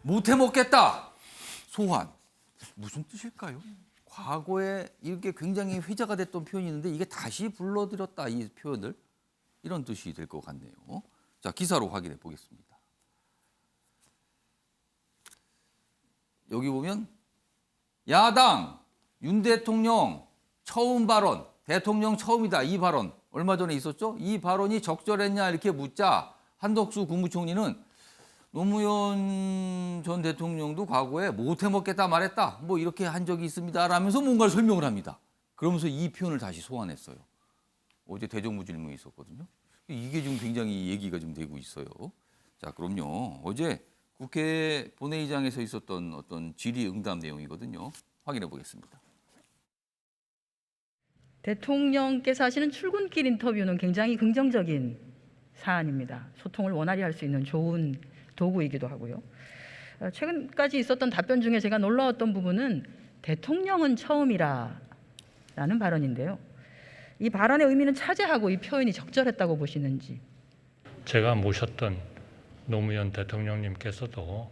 못해 먹겠다. 소환. 무슨 뜻일까요? 과거에 이게 굉장히 회자가 됐던 표현이 있는데 이게 다시 불러들였다 이 표현을 이런 뜻이 될 것 같네요. 자, 기사로 확인해 보겠습니다. 여기 보면 야당 윤 대통령 처음 발언, 대통령 처음이다 이 발언 얼마 전에 있었죠? 이 발언이 적절했냐 이렇게 묻자 한덕수 국무총리는 노무현 전 대통령도 과거에 못해 먹겠다 말했다 뭐 이렇게 한 적이 있습니다 라면서 뭔가를 설명을 합니다. 그러면서 이 표현을 다시 소환했어요. 어제 대정부 질문이 있었거든요. 이게 지금 굉장히 얘기가 좀 되고 있어요. 자, 그럼요. 어제 국회 본회의장에서 있었던 어떤 질의응답 내용이거든요. 확인해 보겠습니다. 대통령께서 하시는 출근길 인터뷰는 굉장히 긍정적인 사안입니다. 소통을 원활히 할 수 있는 좋은 도구이기도 하고요. 최근까지 있었던 답변 중에 제가 놀라웠던 부분은 대통령은 처음이라라는 발언인데요. 이 발언의 의미는 차지하고 이 표현이 적절했다고 보시는지. 제가 모셨던 노무현 대통령님께서도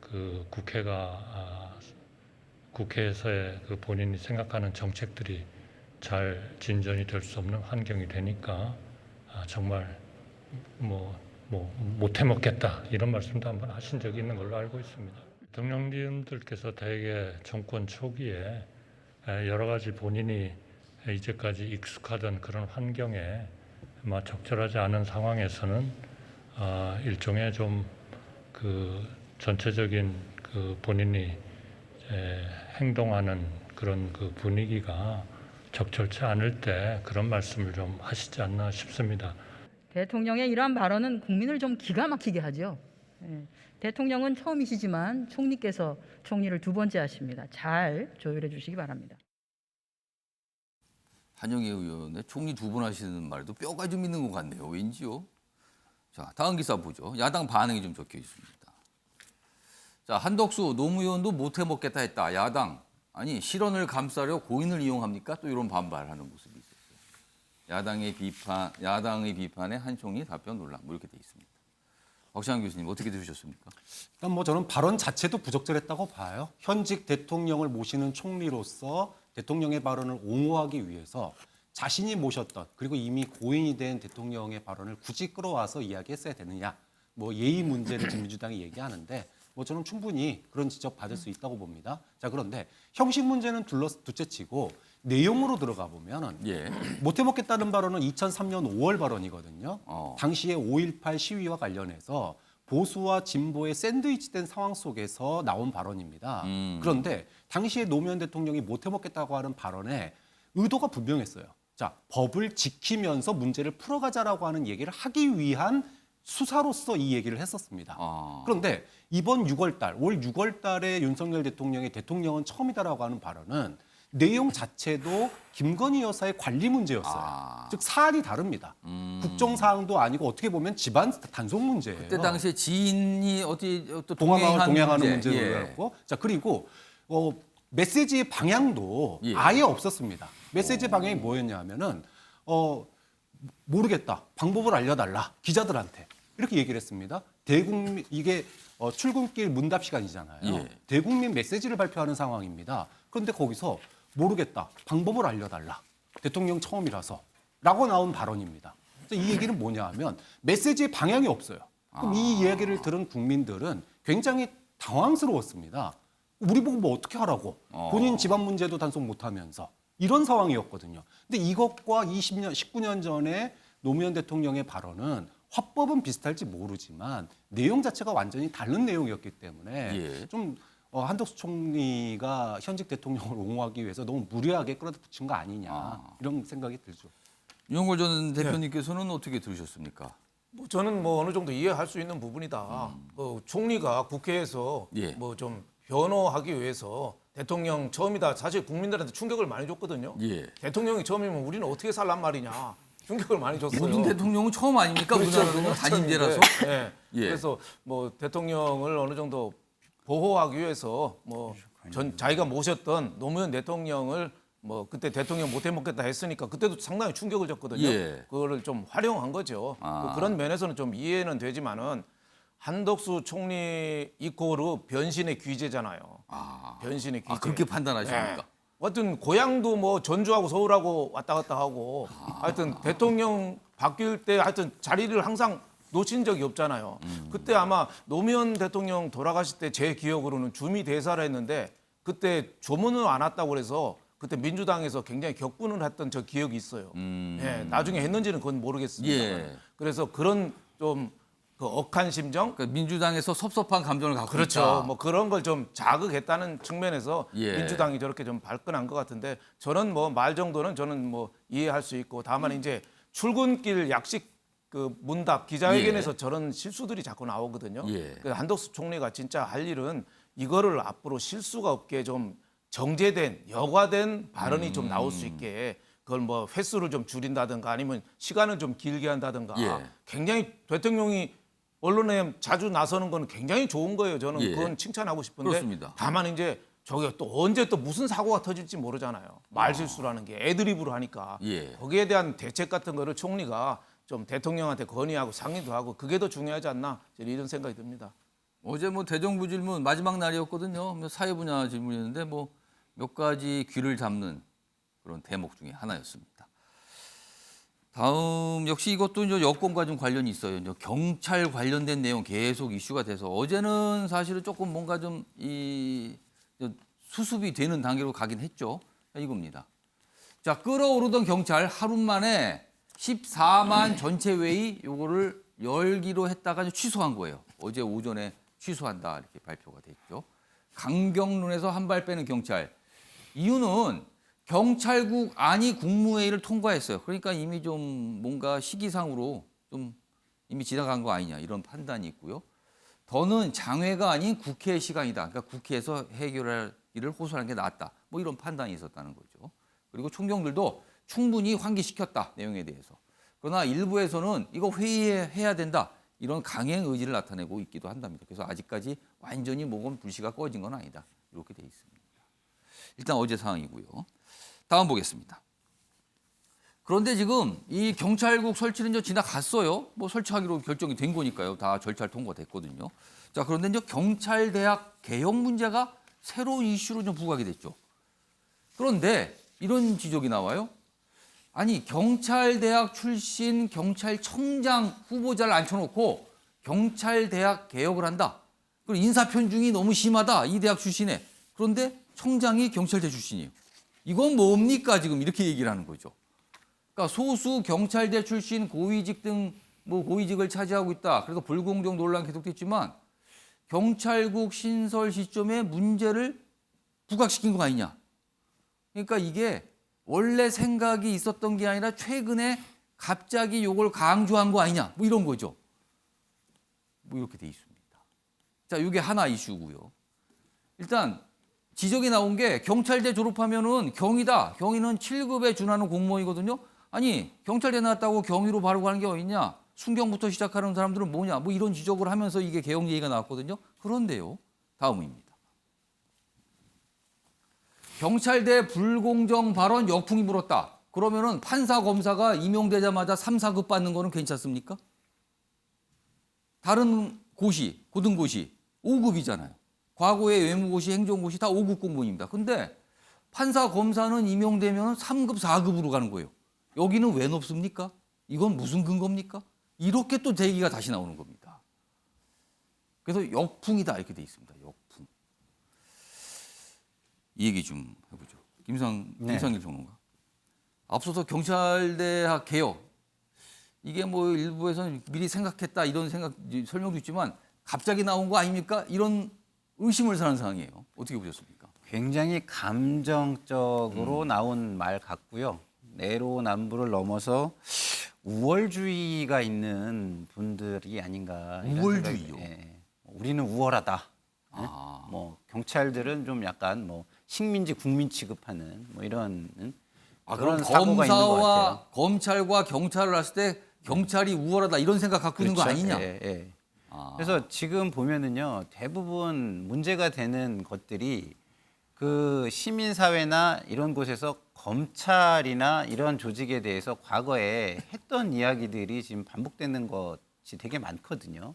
그 국회에서의 그 본인이 생각하는 정책들이 잘 진전이 될 수 없는 환경이 되니까 정말 못해 먹겠다 이런 말씀도 한번 하신 적이 있는 걸로 알고 있습니다. 대통령님들께서 대개 정권 초기에 여러 가지 본인이 이제까지 익숙하던 그런 환경에 적절하지 않은 상황에서는 일종의 좀 그 전체적인 그 본인이 행동하는 그런 그 분위기가 적절치 않을 때 그런 말씀을 좀 하시지 않나 싶습니다. 대통령의 이러한 발언은 국민을 좀 기가 막히게 하죠. 대통령은 처음이시지만 총리께서 총리를 두 번째 하십니다. 잘 조율해 주시기 바랍니다. 한영애 의원의 총리 두 번 하시는 말도 뼈가 좀 있는 것 같네요. 왠지요. 자, 다음 기사 보죠. 야당 반응이 좀 적혀 있습니다. 자, 한덕수 노무현도 못해 먹겠다 했다. 야당 아니 실언을 감싸려 고인을 이용합니까? 또 이런 반발하는 모습이 있었어요. 야당의 비판에 한 총리 답변 논란 뭐 이렇게 돼 있습니다. 박시환 교수님 어떻게 들으셨습니까? 일단 저는 발언 자체도 부적절했다고 봐요. 현직 대통령을 모시는 총리로서 대통령의 발언을 옹호하기 위해서 자신이 모셨던 그리고 이미 고인이 된 대통령의 발언을 굳이 끌어와서 이야기했어야 되느냐. 예의 문제를 지금 민주당이 얘기하는데 저는 충분히 그런 지적 받을 수 있다고 봅니다. 자, 그런데 형식 문제는 둘째치고 내용으로 들어가 보면 못해 먹겠다는 발언은 2003년 5월 발언이거든요. 당시에 5.18 시위와 관련해서 보수와 진보의 샌드위치된 상황 속에서 나온 발언입니다. 그런데 당시에 노무현 대통령이 못해 먹겠다고 하는 발언에 의도가 분명했어요. 자, 법을 지키면서 문제를 풀어가자라고 하는 얘기를 하기 위한 수사로서 이 얘기를 했었습니다. 그런데 이번 올 6월 달에 윤석열 대통령의 대통령은 처음이다라고 하는 발언은 내용 자체도 김건희 여사의 관리 문제였어요. 즉 사안이 다릅니다. 국정 사항도 아니고 어떻게 보면 집안 단속 문제예요. 그때 당시에 지인이 또 동행하는 문제였고, 자, 그리고 메시지의 방향도 아예 없었습니다. 메시지 방향이 뭐였냐면은 모르겠다. 방법을 알려달라. 기자들한테. 이렇게 얘기를 했습니다. 이게 출근길 문답 시간이잖아요. 대국민 메시지를 발표하는 상황입니다. 그런데 거기서 모르겠다. 방법을 알려달라. 대통령 처음이라서. 라고 나온 발언입니다. 이 얘기는 뭐냐 하면 메시지의 방향이 없어요. 그럼 이 이야기를 들은 국민들은 굉장히 당황스러웠습니다. 우리 보고 어떻게 하라고. 본인 집안 문제도 단속 못하면서. 이런 상황이었거든요. 근데 이것과 19년 전에 노무현 대통령의 발언은 화법은 비슷할지 모르지만 내용 자체가 완전히 다른 내용이었기 때문에 좀 한덕수 총리가 현직 대통령을 옹호하기 위해서 너무 무리하게 끌어붙인 거 아니냐 이런 생각이 들죠. 윤석열 전 대표님께서는 어떻게 들으셨습니까? 저는 어느 정도 이해할 수 있는 부분이다. 총리가 국회에서 좀 변호하기 위해서 대통령 처음이다. 사실 국민들한테 충격을 많이 줬거든요. 대통령이 처음이면 우리는 어떻게 살란 말이냐. 충격을 많이 줬어요. 모든 대통령은 처음 아닙니까? 우리나라는 단임제라서. 그래서 대통령을 어느 정도 보호하기 위해서 자기가 모셨던 노무현 대통령을 그때 대통령 못해 먹겠다 했으니까 그때도 상당히 충격을 줬거든요. 그거를 좀 활용한 거죠. 그런 면에서는 좀 이해는 되지만은 한덕수 총리 이코르 변신의 귀재잖아요. 변신의 귀재. 그렇게 판단하십니까? 네. 하여튼 고향도 뭐 전주하고 서울하고 왔다 갔다 하고 하여튼 대통령 바뀔 때 하여튼 자리를 항상 놓친 적이 없잖아요. 그때 아마 노무현 대통령 돌아가실 때 제 기억으로는 주미 대사를 했는데 그때 조문을 안 왔다고 그래서 그때 민주당에서 굉장히 격분을 했던 저 기억이 있어요. 예, 나중에 했는지는 그건 모르겠습니다. 예. 그래서 그런 좀 그 억한 심정, 그러니까 민주당에서 섭섭한 감정을 갖고 그렇죠. 있다. 뭐 그런 걸 좀 자극했다는 측면에서 예. 민주당이 저렇게 좀 발끈한 것 같은데 저는 뭐 말 정도는 저는 뭐 이해할 수 있고 다만 이제 출근길 약식 그 문답 기자회견에서 저런 실수들이 자꾸 나오거든요. 예. 그래서 한덕수 총리가 진짜 할 일은 이거를 앞으로 실수가 없게 좀 정제된 여과된 발언이 좀 나올 수 있게 그걸 뭐 횟수를 좀 줄인다든가 아니면 시간을 좀 길게 한다든가 예. 굉장히 대통령이 언론에 자주 나서는 건 굉장히 좋은 거예요. 저는 예. 그건 칭찬하고 싶은데 그렇습니다. 다만 이제 저게 또 언제 또 무슨 사고가 터질지 모르잖아요. 말실수라는 게 애드립으로 하니까 예. 거기에 대한 대책 같은 거를 총리가 좀 대통령한테 건의하고 상의도 하고 그게 더 중요하지 않나 저는 이런 생각이 듭니다. 어제 뭐 대정부 질문 마지막 날이었거든요. 사회 분야 질문이었는데 뭐 몇 가지 귀를 잡는 그런 대목 중에 하나였습니다. 다음 역시 이것도 이제 여권과 좀 관련이 있어요. 이제 경찰 관련된 내용 계속 이슈가 돼서 어제는 사실은 조금 뭔가 좀 이 수습이 되는 단계로 가긴 했죠. 이겁니다. 자, 끌어오르던 경찰 하루 만에 14만 전체 회의 요거를 열기로 했다가 이제 취소한 거예요. 어제 오전에 취소한다 이렇게 발표가 됐죠. 강경론에서 한 발 빼는 경찰. 이유는 경찰국 안이 국무회의를 통과했어요. 그러니까 이미 좀 뭔가 시기상으로 좀 이미 지나간 거 아니냐 이런 판단이 있고요. 더는 장외가 아닌 국회 시간이다. 그러니까 국회에서 해결할 일을 호소하는 게 낫다. 뭐 이런 판단이 있었다는 거죠. 그리고 총경들도 충분히 환기시켰다. 내용에 대해서. 그러나 일부에서는 이거 회의해야 된다. 이런 강행 의지를 나타내고 있기도 한답니다. 그래서 아직까지 완전히 모건 불씨가 꺼진 건 아니다. 이렇게 돼 있습니다. 일단 어제 상황이고요. 다음 보겠습니다. 그런데 지금 이 경찰국 설치는 이제 지나갔어요. 뭐 설치하기로 결정이 된 거니까요. 다 절차를 통과됐거든요. 자, 그런데 이제 경찰대학 개혁 문제가 새로운 이슈로 좀 부각이 됐죠. 그런데 이런 지적이 나와요. 아니, 경찰대학 출신 경찰청장 후보자를 앉혀놓고 경찰대학 개혁을 한다. 그리고 인사 편중이 너무 심하다. 이 대학 출신에. 그런데 청장이 경찰대 출신이에요. 이건 뭡니까? 지금 이렇게 얘기를 하는 거죠. 그러니까 소수 경찰대 출신 고위직 등 뭐 고위직을 차지하고 있다. 그래서 불공정 논란 계속됐지만 경찰국 신설 시점에 문제를 부각시킨 거 아니냐. 그러니까 이게 원래 생각이 있었던 게 아니라 최근에 갑자기 요걸 강조한 거 아니냐. 뭐 이런 거죠. 뭐 이렇게 돼 있습니다. 자, 이게 하나 이슈고요. 일단 지적이 나온 게 경찰대 졸업하면은 경위다. 경위는 7급에 준하는 공무원이거든요. 아니, 경찰대 나왔다고 경위로 바로 가는 게 어딨냐? 순경부터 시작하는 사람들은 뭐냐? 뭐 이런 지적을 하면서 이게 개혁 얘기가 나왔거든요. 그런데요. 다음입니다. 경찰대 불공정 발언 역풍이 불었다. 그러면은 판사 검사가 임용되자마자 3, 4급 받는 거는 괜찮습니까? 다른 고시, 고등고시 5급이잖아요. 과거의 외무고시, 행정고시 다 5급 공무원입니다. 근데 판사 검사는 임용되면 3급, 4급으로 가는 거예요. 여기는 왜 높습니까? 이건 무슨 근거입니까? 이렇게 또 대기가 다시 나오는 겁니다. 그래서 역풍이다 이렇게 돼 있습니다. 역풍. 이 얘기 좀 해보죠. 김상일 평론가. 앞서서 경찰대학 개혁. 이게 뭐 일부에서는 미리 생각했다 이런 설명도 있지만 갑자기 나온 거 아닙니까? 이런 의심을 사는 상황이에요. 어떻게 보셨습니까? 굉장히 감정적으로 나온 말 같고요. 내로남불을 넘어서 우월주의가 있는 분들이 아닌가. 이런 우월주의요? 생각이, 예. 우리는 우월하다. 예? 뭐 경찰들은 좀 약간 뭐 식민지 국민 취급하는 뭐 이런 그런 사고가 있는 것 같아요. 검찰과 경찰을 했을 때 경찰이 우월하다 이런 생각 갖고 있는 거 아니냐? 예, 예. 그래서 지금 보면은요 대부분 문제가 되는 것들이 그 시민사회나 이런 곳에서 검찰이나 이런 조직에 대해서 과거에 했던 이야기들이 지금 반복되는 것이 곳이 되게 많거든요.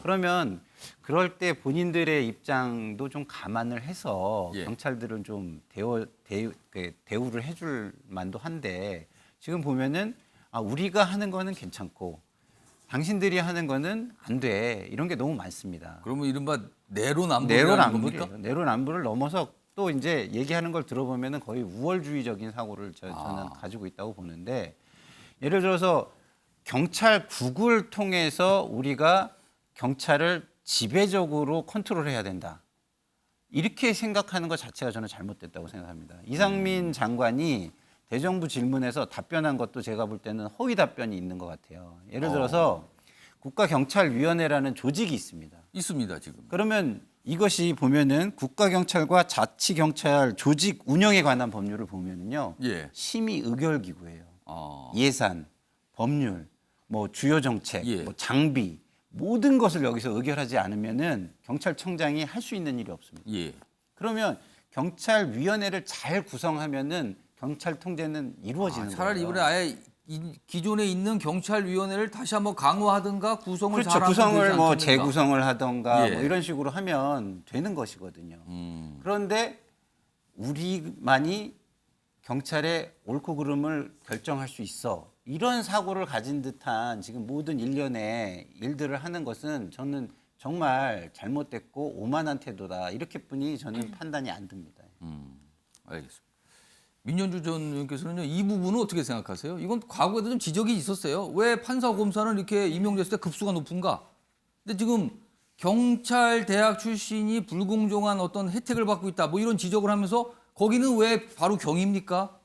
그러면 그럴 때 본인들의 입장도 좀 감안을 해서 예. 경찰들은 좀 대우를 해줄 만도 한데 지금 보면은 우리가 하는 거는 괜찮고 당신들이 하는 거는 안 돼. 이런 게 너무 많습니다. 그러면 이른바 내로남불이라는 겁니까? 내로남불이에요. 내로남불을 넘어서 또 이제 얘기하는 걸 들어보면은 거의 우월주의적인 사고를 저는 가지고 있다고 보는데 예를 들어서 경찰국을 통해서 우리가 경찰을 지배적으로 컨트롤해야 된다. 이렇게 생각하는 것 자체가 저는 잘못됐다고 생각합니다. 이상민 장관이 대정부 질문에서 답변한 것도 제가 볼 때는 허위 답변이 있는 것 같아요. 예를 들어서 국가경찰위원회라는 조직이 있습니다. 있습니다, 지금. 그러면 이것이 보면은 국가경찰과 자치경찰 조직 운영에 관한 법률을 보면은요. 예. 심의 의결 기구예요. 예산, 법률, 뭐 주요 정책, 예. 뭐 장비 모든 것을 여기서 의결하지 않으면은 경찰청장이 할 수 있는 일이 없습니다. 예. 그러면 경찰위원회를 잘 구성하면은 경찰 통제는 이루어지는 차라리 거예요. 이번에 아예 기존에 있는 경찰위원회를 다시 한번 강화하든가 구성을 그렇죠. 잘하면 구성을 되지 뭐 않겠는가? 재구성을 하던가 예. 뭐 이런 식으로 하면 되는 것이거든요. 그런데 우리만이 경찰의 옳고 그름을 결정할 수 있어. 이런 사고를 가진 듯한 지금 모든 일련의 일들을 하는 것은 저는 정말 잘못됐고 오만한 태도다. 이렇게뿐이 저는 판단이 안 듭니다. 알겠습니다. 민현주 전 의원께서는요, 이 부분은 어떻게 생각하세요? 이건 과거에도 좀 지적이 있었어요. 왜 판사 검사는 이렇게 임용됐을 때 급수가 높은가? 근데 지금 경찰 대학 출신이 불공정한 어떤 혜택을 받고 있다, 뭐 이런 지적을 하면서 거기는 왜 바로 경입니까?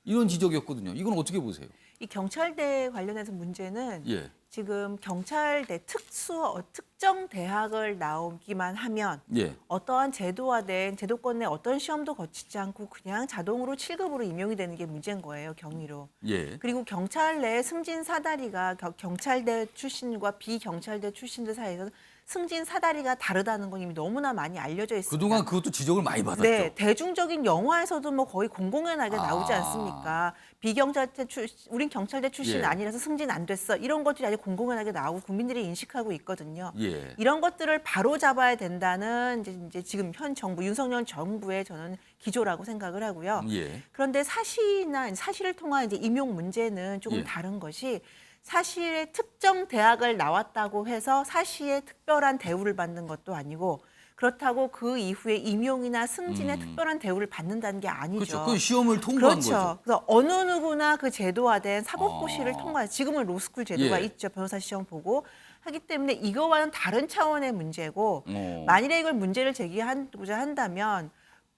이런 지적이었거든요. 이건 어떻게 보세요? 이 경찰대 관련해서 문제는 예. 지금 경찰대 특정 대학을 나오기만 하면 예. 어떠한 제도화된 제도권 내 어떤 시험도 거치지 않고 그냥 자동으로 7급으로 임용이 되는 게 문제인 거예요, 경위로. 예. 그리고 경찰 내 승진 사다리가 경찰대 출신과 비경찰대 출신들 사이에서 승진 사다리가 다르다는 건 이미 너무나 많이 알려져 있습니다. 그동안 그것도 지적을 많이 받았죠. 네, 대중적인 영화에서도 뭐 거의 공공연하게 나오지 않습니까? 비경찰대 우린 경찰대 출신이 예. 아니라서 승진 안 됐어. 이런 것들이 아주 공공연하게 나오고 국민들이 인식하고 있거든요. 예. 이런 것들을 바로 잡아야 된다는 이제 지금 현 정부 윤석열 정부의 저는 기조라고 생각을 하고요. 예. 그런데 사실을 통한 이제 임용 문제는 조금 예. 다른 것이 사실의 특정 대학을 나왔다고 해서 사실의 특별한 대우를 받는 것도 아니고 그렇다고 그 이후에 임용이나 승진에 특별한 대우를 받는다는 게 아니죠. 그렇죠. 그건 시험을 통과한 그렇죠. 거죠. 그래서 어느 누구나 그 제도화된 사법고시를 통과. 지금은 로스쿨 제도가 예. 있죠. 변호사 시험 보고 하기 때문에 이거와는 다른 차원의 문제고 어. 만일에 이걸 문제를 제기하고자 한다면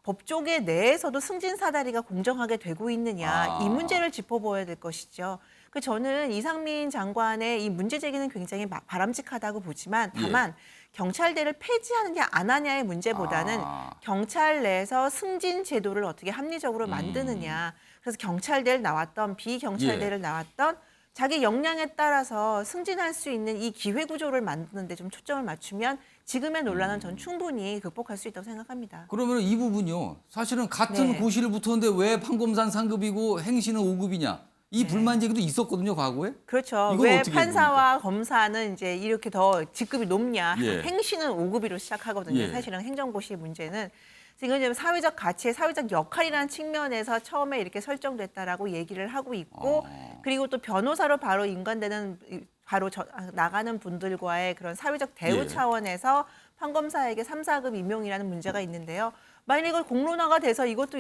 법조계 내에서도 승진 사다리가 공정하게 되고 있느냐 이 문제를 짚어보아야 될 것이죠. 그 저는 이상민 장관의 이 문제 제기는 굉장히 바람직하다고 보지만 다만 경찰대를 폐지하느냐 안 하냐의 문제보다는 경찰 내에서 승진 제도를 어떻게 합리적으로 만드느냐. 그래서 경찰대를 나왔던 비경찰대를 나왔던 자기 역량에 따라서 승진할 수 있는 이 기회 구조를 만드는 데 좀 초점을 맞추면 지금의 논란은 전 충분히 극복할 수 있다고 생각합니다. 그러면 이 부분요. 사실은 같은 네. 고시를 붙었는데 왜 판검사는 상급이고 행시는 5급이냐. 이 불만 제기도 있었거든요, 과거에. 그렇죠. 이건 왜 어떻게 판사와 검사는 이제 이렇게 더 직급이 높냐. 예. 행시는 5급으로 시작하거든요. 예. 사실은 행정고시의 문제는. 이건 좀 사회적 가치의 사회적 역할이라는 측면에서 처음에 이렇게 설정됐다라고 얘기를 하고 있고 그리고 또 변호사로 바로 인간되는 바로 나가는 분들과의 그런 사회적 대우 예. 차원에서 판검사에게 3, 4급 임용이라는 문제가 있는데요. 만약 이걸 공론화가 돼서 이것도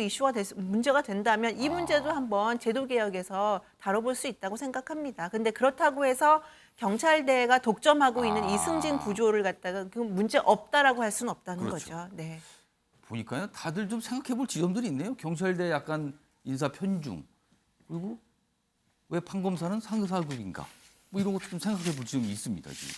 문제가 된다면 이 문제도 한번 제도 개혁에서 다뤄볼 수 있다고 생각합니다. 근데 그렇다고 해서 경찰대가 독점하고 있는 이 승진 구조를 갖다가 그 문제 없다라고 할 수는 없다는 그렇죠. 거죠. 네. 보니까요, 다들 좀 생각해볼 지점들이 있네요. 경찰대 약간 인사 편중, 그리고 왜 판검사는 상사급인가? 뭐 이런 것도 좀 생각해볼 지점이 있습니다, 지금.